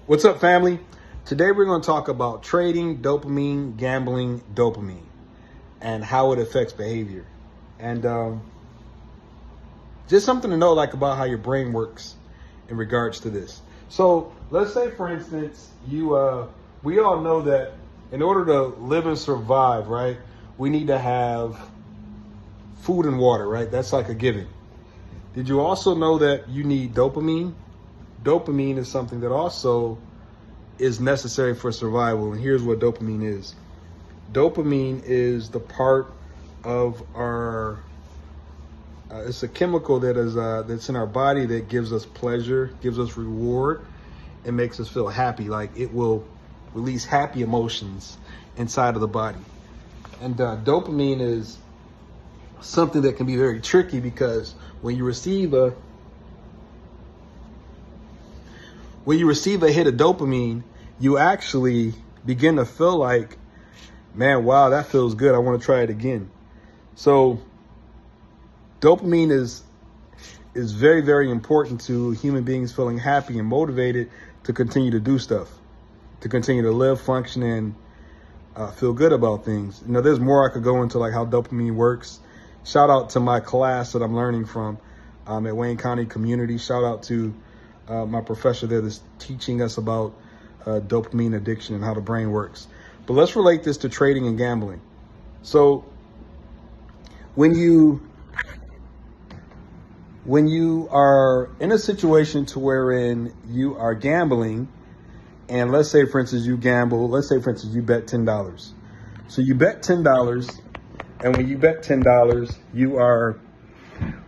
What's up, family? Today we're going to talk about trading dopamine, gambling dopamine, and how it affects behavior. And just something to know, like, about how your brain works in regards to this. So let's say, for instance, we all know that in order to live and survive, right, we need to have food and water, right? That's like a given. Did you also know that you need dopamine? Dopamine is something that also is necessary for survival. And here's what dopamine is. Dopamine is the part of our, it's a chemical that is that's in our body that gives us pleasure, gives us reward, and makes us feel happy. Like, it will release happy emotions inside of the body. And dopamine is something that can be very tricky, because when you receive a hit of dopamine, you actually begin to feel like, man, wow, that feels good. I want to try it again. So dopamine is very, very important to human beings feeling happy and motivated to continue to do stuff, to continue to live, function, and feel good about things. You know, there's more I could go into, like how dopamine works. Shout out to my class that I'm learning from at Wayne County Community. Shout out to my professor there that's teaching us about dopamine addiction and how the brain works. But let's relate this to trading and gambling. So when you are in a situation to wherein you are gambling, and let's say, for instance, you bet $10. So you bet $10, and when you bet $10, you are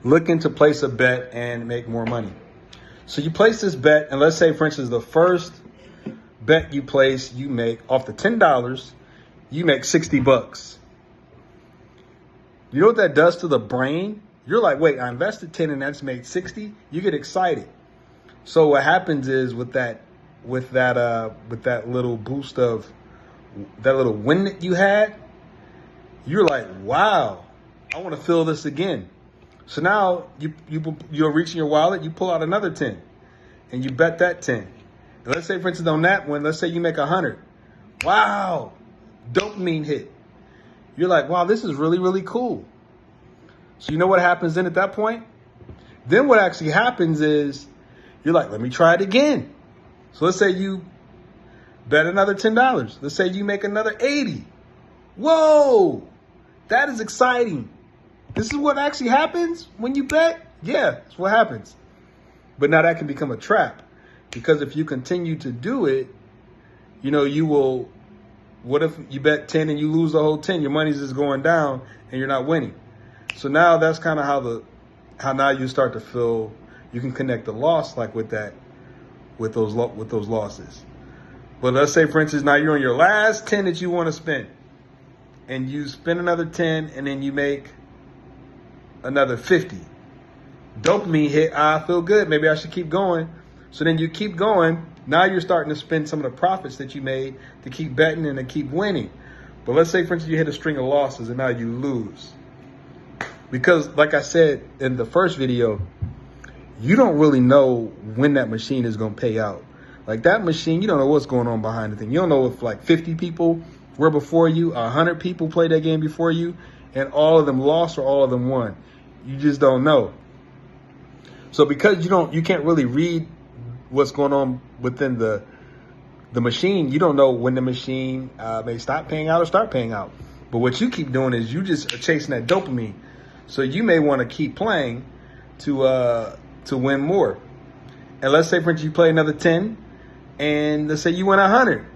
looking to place a bet and make more money. So you place this bet, and let's say, for instance, the first bet you place, you make off the $10, you make $60. You know what that does to the brain? You're like, wait, I invested 10 and that's made 60. You get excited. So what happens is with that little boost of that little win that you had, you're like, wow, I want to feel this again. So now you're reaching your wallet, you pull out another 10 and you bet that 10. And let's say, for instance, on that one, let's say you make 100. Wow, dopamine hit. You're like, wow, this is really, really cool. So you know what happens then at that point? Then what actually happens is you're like, let me try it again. So let's say you bet another $10. Let's say you make another 80. Whoa, that is exciting. This is what actually happens when you bet? Yeah, that's what happens. But now that can become a trap, because if you continue to do it, you know, you will, what if you bet 10 and you lose the whole 10? Your money's just going down and you're not winning. So now that's kind of how now you start to feel you can connect the loss, like with those losses. But let's say, for instance, now you're on your last 10 that you want to spend, and you spend another 10 and then you make another 50. Dopamine hit. I feel good. Maybe I should keep going. So then you keep going. Now you're starting to spend some of the profits that you made to keep betting and to keep winning. But let's say, for instance, you hit a string of losses and now you lose. Because like I said in the first video, you don't really know when that machine is going to pay out. Like, that machine, you don't know what's going on behind the thing. You don't know if like 50 people were before you, 100 people played that game before you, and all of them lost or all of them won. You just don't know. So because you can't really read what's going on within the machine, you don't know when the machine may stop paying out or start paying out. But what you keep doing is you just are chasing that dopamine. So you may want to keep playing to win more. And let's say, for instance, you play another 10, and let's say you win 100.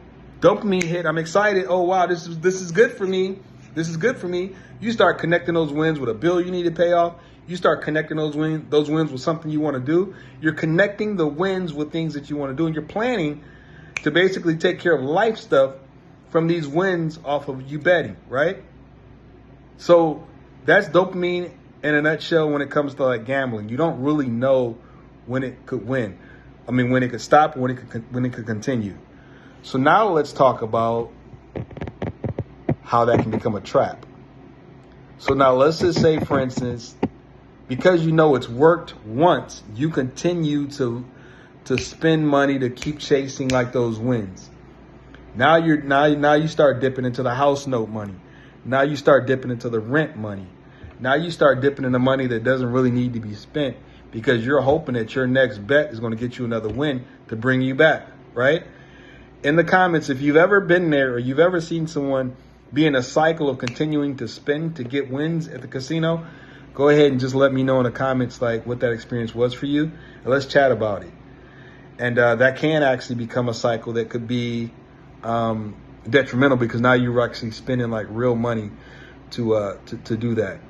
Dopamine hit. I'm excited. Oh wow, this is good for me. This is good for me. You start connecting those wins with a bill you need to pay off. You start connecting those wins with something you want to do. You're connecting the wins with things that you want to do, and you're planning to basically take care of life stuff from these wins off of you betting, right? So that's dopamine in a nutshell when it comes to like gambling. You don't really know when it could win. I mean, when it could stop, when it could continue. So now let's talk about how that can become a trap. So now let's just say, for instance, because you know it's worked once, you continue to to spend money to keep chasing like those wins. Now you start dipping into the house note money. Now you start dipping into the rent money. Now you start dipping into money that doesn't really need to be spent because you're hoping that your next bet is going to get you another win to bring you back, right? In the comments, if you've ever been there or you've ever seen someone be in a cycle of continuing to spend to get wins at the casino, go ahead and just let me know in the comments like what that experience was for you, and let's chat about it. And that can actually become a cycle that could be detrimental because now you're actually spending like real money to do that.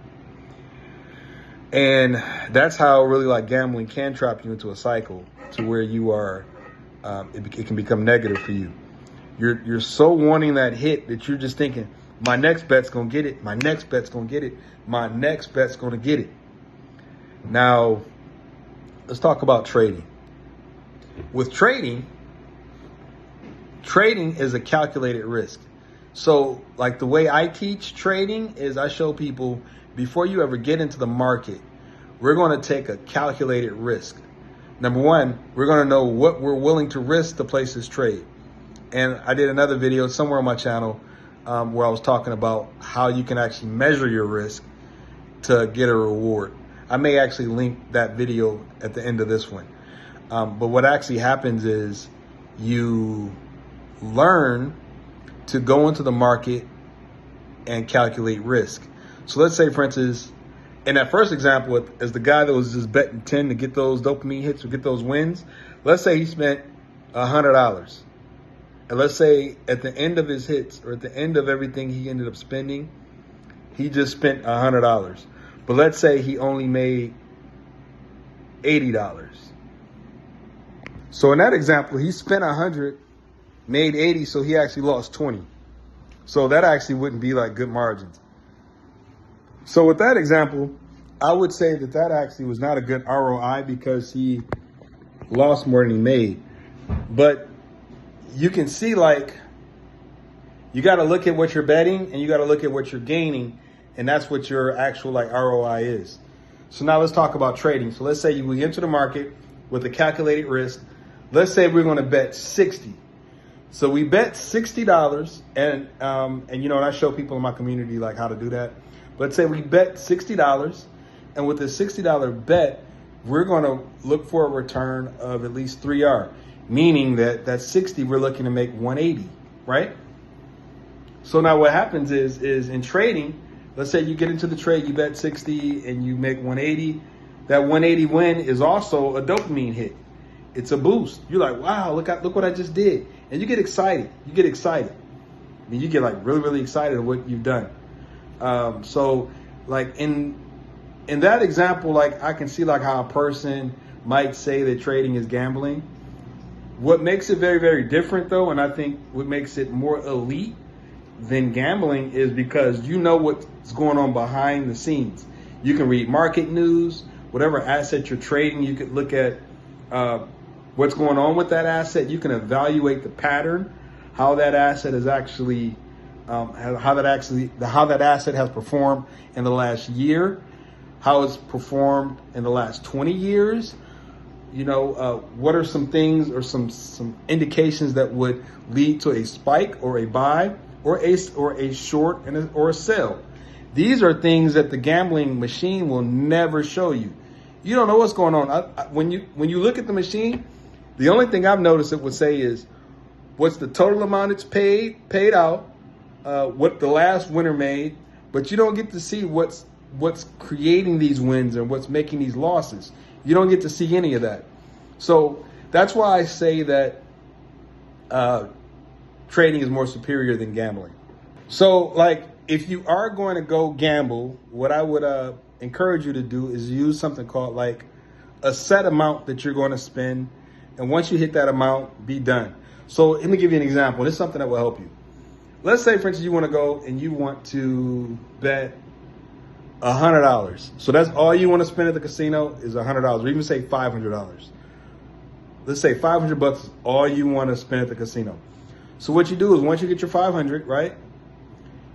And that's how really like gambling can trap you into a cycle to where you are, it can become negative for you. You're so wanting that hit that you're just thinking, my next bet's gonna get it, my next bet's gonna get it, my next bet's gonna get it. Now, let's talk about trading. With trading is a calculated risk. So like the way I teach trading is I show people before you ever get into the market, we're going to take a calculated risk. Number one, we're going to know what we're willing to risk to place this trade. And I did another video somewhere on my channel where I was talking about how you can actually measure your risk to get a reward. I may actually link that video at the end of this one. But what actually happens is you learn to go into the market and calculate risk. So let's say, for instance, in that first example, as the guy that was just betting 10 to get those dopamine hits or get those wins, let's say he spent $100. And let's say at the end of his hits or at the end of everything he ended up spending, he just spent $100. But let's say he only made $80. So in that example, he spent 100, made 80, so he actually lost 20. So that actually wouldn't be like good margins. So with that example, I would say that actually was not a good ROI because he lost more than he made. But you can see like, you got to look at what you're betting and you got to look at what you're gaining. And that's what your actual like ROI is. So now let's talk about trading. So let's say we enter the market with a calculated risk. Let's say we're going to bet 60. So we bet $60 and you know, and I show people in my community like how to do that. Let's say we bet $60 and with the $60 bet, we're going to look for a return of at least 3R, meaning that 60, we're looking to make 180, right? So now what happens is in trading, let's say you get into the trade, you bet 60 and you make 180. That 180 win is also a dopamine hit. It's a boost. You're like, wow, look what I just did. And you get excited. You get excited. I mean, you get like really, really excited at what you've done. So like in that example, like I can see like how a person might say that trading is gambling. What makes it very, very different though, and I think what makes it more elite than gambling is because you know what's going on behind the scenes. You can read market news, whatever asset you're trading, you could look at what's going on with that asset. You can evaluate the pattern, how that asset is actually, how that asset has performed in the last year, how it's performed in the last 20 years. You know, what are some things or some indications that would lead to a spike or a buy or a short or a sell. These are things that the gambling machine will never show you. You don't know what's going on. When you look at the machine, the only thing I've noticed it would say is what's the total amount it's paid out, what the last winner made, but you don't get to see what's creating these wins and what's making these losses. You don't get to see any of that. So that's why I say that trading is more superior than gambling. So like if you are going to go gamble, what I would encourage you to do is use something called like a set amount that you're going to spend. And once you hit that amount, be done. So let me give you an example. This is something that will help you. Let's say, for instance, you want to go and you want to bet $100. So that's all you want to spend at the casino is $100, or even say $500. Let's say $500 is all you want to spend at the casino. So what you do is once you get your 500, right?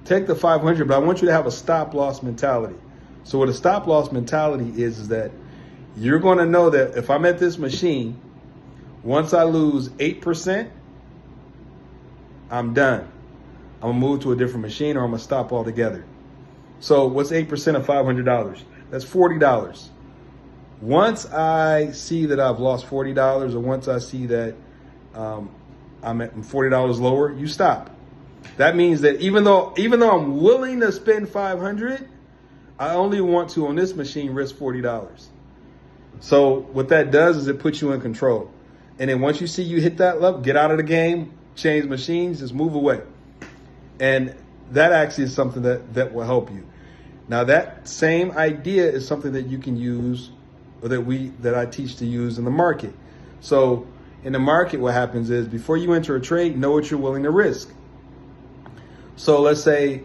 Take the 500, but I want you to have a stop loss mentality. So what a stop loss mentality is that you're going to know that if I'm at this machine, Once I lose 8%, I'm done. I'm gonna move to a different machine, or I'm gonna stop altogether. So what's 8% of $500? That's $40. Once I see that I've lost $40, or once I see that I'm at $40 lower, you stop. That means that even though I'm willing to spend $500, I only want to, on this machine, risk $40. So what that does is it puts you in control. And then once you see you hit that level, get out of the game, change machines, just move away. And that actually is something that will help you. Now that same idea is something that you can use, or that I teach to use in the market. So in the market, what happens is, before you enter a trade, know what you're willing to risk. So let's say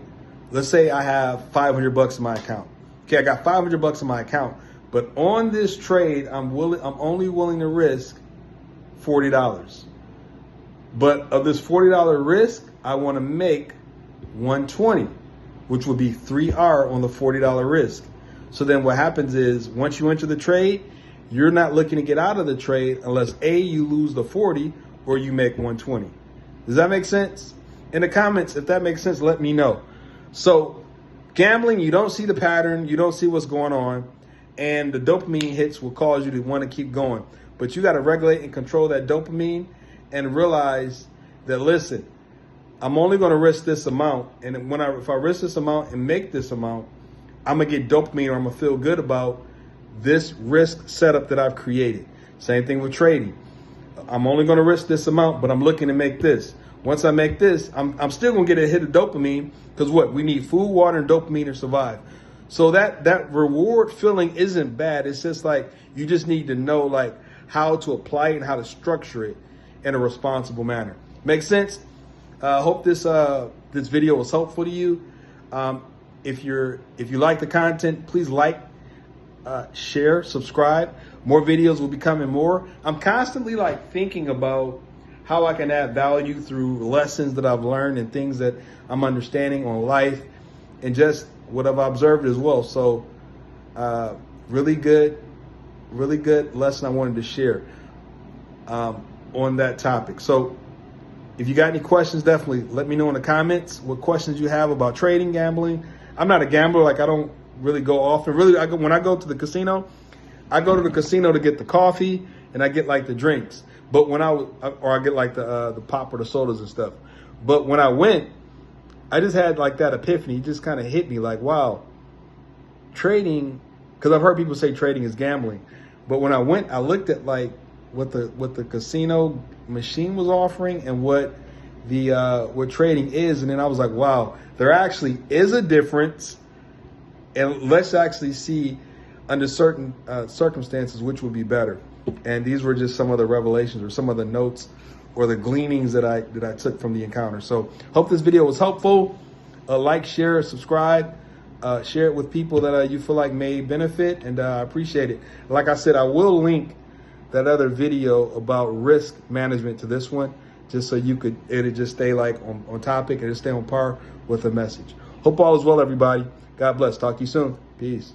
I have $500 in my account. Okay, I got $500 in my account, but on this trade, I'm only willing to risk $40. But of this $40 risk, I want to make $120, which would be 3R on the $40 risk. So then what happens is, once you enter the trade, you're not looking to get out of the trade unless A, you lose the 40, or you make 120. Does that make sense? In the comments, if that makes sense, let me know. So gambling, you don't see the pattern, you don't see what's going on, and the dopamine hits will cause you to want to keep going. But you got to regulate and control that dopamine and realize that, listen, I'm only going to risk this amount. And if I risk this amount and make this amount, I'm going to get dopamine, or I'm going to feel good about this risk setup that I've created. Same thing with trading. I'm only going to risk this amount, but I'm looking to make this. Once I make this, I'm still going to get a hit of dopamine, because what? We need food, water, and dopamine to survive. So that reward feeling isn't bad. It's just like, you just need to know like how to apply it and how to structure it in a responsible manner. Make sense? Hope this video was helpful to you. If you like the content, please like, share, subscribe. More videos will be coming more. I'm constantly like thinking about how I can add value through lessons that I've learned and things that I'm understanding on life, and just what I've observed as well. So really good lesson I wanted to share on that topic. So if you got any questions, definitely let me know in the comments what questions you have about trading, gambling. I'm not a gambler. Like, I don't really go often. Really, when I go to the casino, I go to the casino to get the coffee, and I get like the drinks. But I get like the pop or the sodas and stuff. But when I went, I just had like that epiphany. It just kind of hit me like, wow, trading, because I've heard people say trading is gambling. But when I went, I looked at like what the casino machine was offering and what trading is, and then I was like, wow, there actually is a difference. And let's actually see under certain circumstances which would be better. And these were just some of the revelations, or some of the notes, or the gleanings that I took from the encounter. So hope this video was helpful. Like, share, subscribe, share it with people that you feel like may benefit, and I appreciate it. Like I said, I will link that other video about risk management to this one, just so it'll just stay like on topic and stay on par with the message. Hope all is well, everybody. God bless. Talk to you soon. Peace.